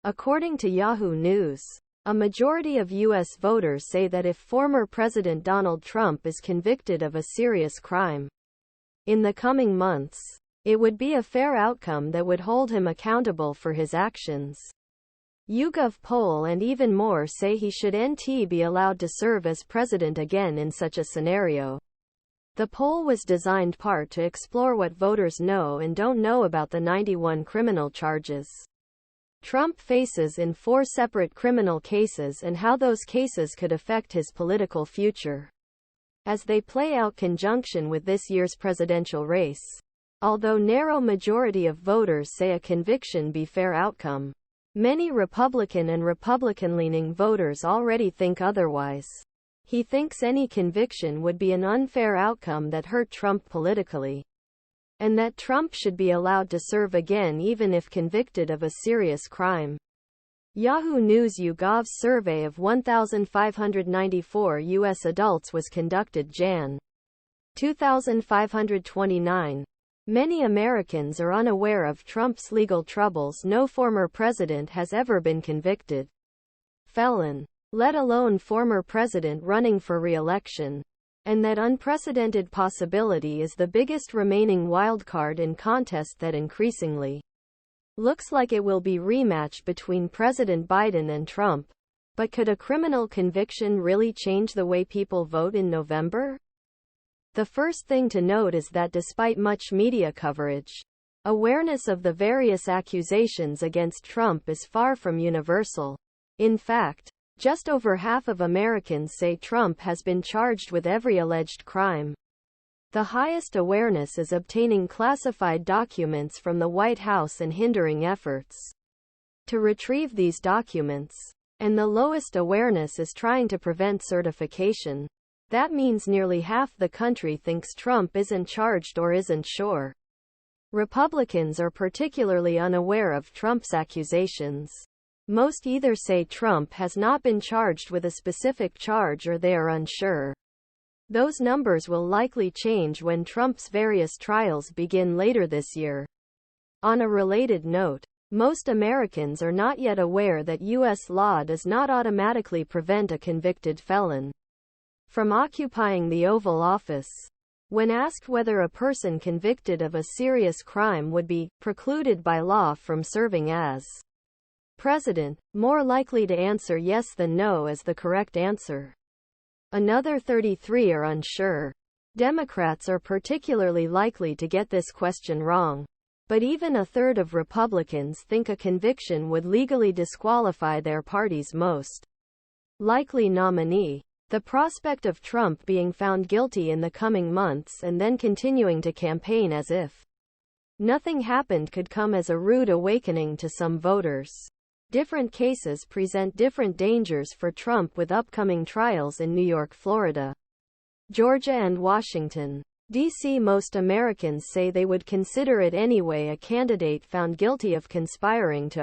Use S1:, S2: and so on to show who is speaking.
S1: According to Yahoo News, a majority of U.S. voters say that if former President Donald Trump is convicted of a serious crime in the coming months, it would be a fair outcome that would hold him accountable for his actions. YouGov poll and even more say he should be allowed to serve as president again in such a scenario. The poll was designed part to explore what voters know and don't know about the 91 criminal charges Trump faces in 4 separate criminal cases and how those cases could affect his political future as they play out conjunction with this year's presidential race. Although narrow majority of voters say a conviction be fair outcome, many Republican and Republican-leaning voters already think otherwise. He thinks any conviction would be an unfair outcome that hurt Trump politically, and that Trump should be allowed to serve again even if convicted of a serious crime. Yahoo NewsYouGov's survey of 1,594 U.S. adults was conducted Jan. 2,529. Many Americans are unaware of Trump's legal troubles. No former president has ever been convicted felon, let alone former president running for re-election, and that unprecedented possibility is the biggest remaining wildcard in contest that increasingly looks like it will be rematch between President Biden and Trump. But could a criminal conviction really change the way people vote in November? The first thing to note is that despite much media coverage, awareness of the various accusations against Trump is far from universal. In fact, just over half of Americans say Trump has been charged with every alleged crime. The highest awareness is obtaining classified documents from the White House and hindering efforts to retrieve these documents. And the lowest awareness is trying to prevent certification. That means nearly half the country thinks Trump isn't charged or isn't sure. Republicans are particularly unaware of Trump's accusations. Most either say Trump has not been charged with a specific charge or they are unsure. Those numbers will likely change when Trump's various trials begin later this year. On a related note, most Americans are not yet aware that U.S. law does not automatically prevent a convicted felon from occupying the Oval Office. When asked whether a person convicted of a serious crime would be precluded by law from serving as president, more likely to answer yes than no is the correct answer. Another 33 are unsure. Democrats are particularly likely to get this question wrong. But even a third of Republicans think a conviction would legally disqualify their party's most likely nominee. The prospect of Trump being found guilty in the coming months and then continuing to campaign as if nothing happened could come as a rude awakening to some voters. Different cases present different dangers for Trump, with upcoming trials in New York, Florida, Georgia, and Washington, D.C. Most Americans say they would consider it anyway a candidate found guilty of conspiring to